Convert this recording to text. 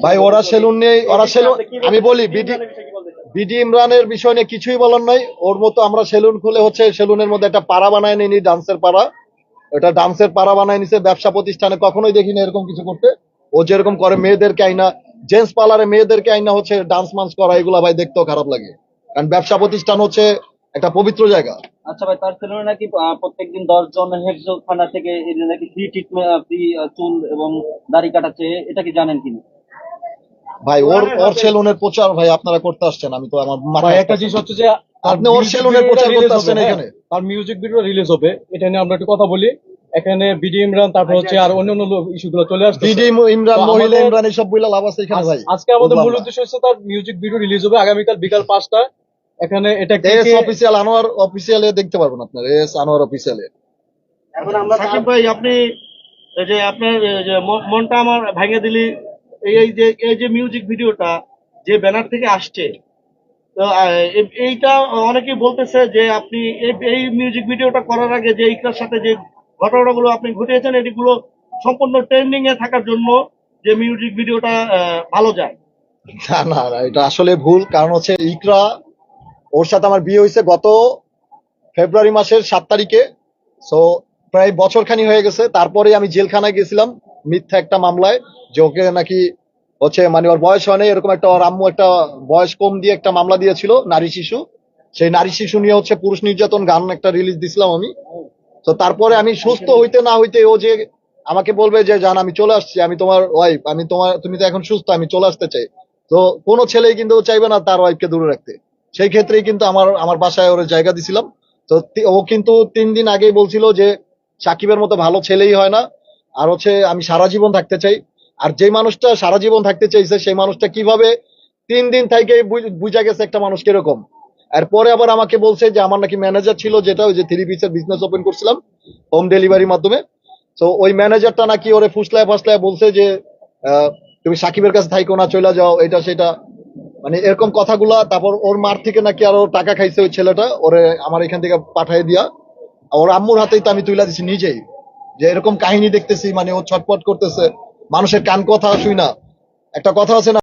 ভাই ওরা সেলুন নিয়ে আমি বলি বিডি ইমরানের বিষয় নিয়ে কিছুই বলার নাই। ওর মতো আমরা সেলুন খুলে হচ্ছে সেলুনের মধ্যে একটা পাড়া বানায় নিনি, ডান্সের পাড়া। এটা ডান্সের পাড়া বানায় নিছে, ব্যবসা প্রতিষ্ঠানে কখনোই দেখিনি এরকম কিছু করতে। ও যেরকম করে মেয়েদেরকে আইনা, জেন্টস পার্লারে মেয়েদেরকে আইনা হচ্ছে ডান্স মান্স করা, এগুলা ভাই দেখতেও খারাপ লাগে। কারণ ব্যবসা প্রতিষ্ঠান হচ্ছে একটা পবিত্র জায়গা। আচ্ছা ভাই, তার সেলুনে নাকি প্রত্যেকদিন 10 জন হেফজোখানা থেকে এই যে নাকি ফ্রি ট্রিটমেন্ট, ফ্রি চুল এবং দাড়ি কাটাচ্ছে, এটা কি জানেন কিনা? ভাই ওর ওর সেলুনের প্রচার ভাই আপনারা করতে আসছেন, আমি তো আমার ভাই একটা জিনিস হচ্ছে যে আপনি ওর সেলুনের প্রচার করতে আসছেন এখানে। তার মিউজিক ভিডিও রিলিজ হবে, এটা নিয়ে আমরা একটু কথা বলি। এখানে বিডি ইমরান, তারপর হচ্ছে আর অন্যান্য ইস্যুগুলো চলে আসছে। বিডি ইমরান, মহিলা ইমরান, এইসব বইলা লাভ আছে এখানে ভাই? আজকে আমাদের মূল উদ্দেশ্য হচ্ছে তার মিউজিক ভিডিও রিলিজ হবে আগামীকাল বিকাল 5টায়। এখানে এটা এস অফিসিয়াল, আনোয়ার অফিসিয়ালে দেখতে পারবেন আপনার, এস আনোয়ার অফিসিয়ালে। এখন আমরা সাকিব ভাই, আপনি এই যে আপনার এই যে মনটা আমার ভাঙে দিলি, এই যে মিউজিক ভিডিওটা যে ব্যানার থেকে আসছে, তো এইটা অনেকেই বলতেছে যে আপনি এই মিউজিক ভিডিওটা করার আগে যে এইটার সাথে যে ঘটনাগুলো আপনি ঘটিয়েছেন, এগুলো সম্পূর্ণ ট্রেন্ডিং এ থাকার জন্য যে মিউজিক ভিডিওটা ভালো যায়। না না না, এটা আসলে ভুল। কারণ হচ্ছে ইকরা, ওর সাথে আমার বিয়ে হয়েছে গত ফেব্রুয়ারি মাসের 7 তারিখে। সো প্রায় বছরখানি হয়ে গেছে। তারপরে আমি জেলখানায় গেছিলাম মিথ্যা একটা মামলায়, যে ওকে নাকি হচ্ছে মানে ওর বয়স হয় না এরকম একটা, ওর আম্মু একটা বয়স কম দিয়ে একটা মামলা দিয়েছিল, নারী শিশু। সেই নারী শিশু নিয়ে হচ্ছে পুরুষ নির্যাতন গান একটা রিলিজ দিছিলাম আমি। তো তারপরে আমি সুস্থ হইতে না হইতে ও যে আমাকে বলবে যে জান আমি চলে আসছি, আমি তোমার ওয়াইফ, আমি তোমার, তুমি তো এখন সুস্থ, আমি চলে আসতে চাই। তো কোনো ছেলেই কিন্তু চাইবে না তার ওয়াইফকে দূরে রাখতে। সেই ক্ষেত্রেই কিন্তু আমার আমার বাসায় ওর জায়গা দিছিলাম। তো ও কিন্তু 3 দিন আগেই বলছিল যে সাকিবের মতো ভালো ছেলেই হয় না, আর হচ্ছে আমি সারা জীবন থাকতে চাই। আর যে মানুষটা সারা জীবন থাকতে চাইছে সেই মানুষটা কিভাবে 3 দিন থেকে বুঝা গেছে একটা মানুষ কিরকম। এরপরে আবার আমাকে বলছে যে আমার নাকি ম্যানেজার ছিল, যেটা ওই যে 3 পিসের বিজনেস ওপেন করছিলাম হোম ডেলিভারির মাধ্যমে। তো ওই ম্যানেজারটা নাকি ওরে ফুসলায় ফাসলায় বলছে যে তুমি সাকিবের কাছে থাইকো না, চলে যাও, এটা সেটা, মানে এরকম কথাগুলা। তারপর ওর মার থেকে নাকি আরো টাকা খাইছে ওই ছেলেটা, ওরে আমার এখান থেকে পাঠিয়ে দিয়া ওর আম্মুর হাতেই তো আমি তুইলা দিছি নিজেই। যে এরকম কাহিনী দেখতেছি, মানে ও ছটপট করতেছে মানুষের কান কথা শুই না। একটা কথা আছে না,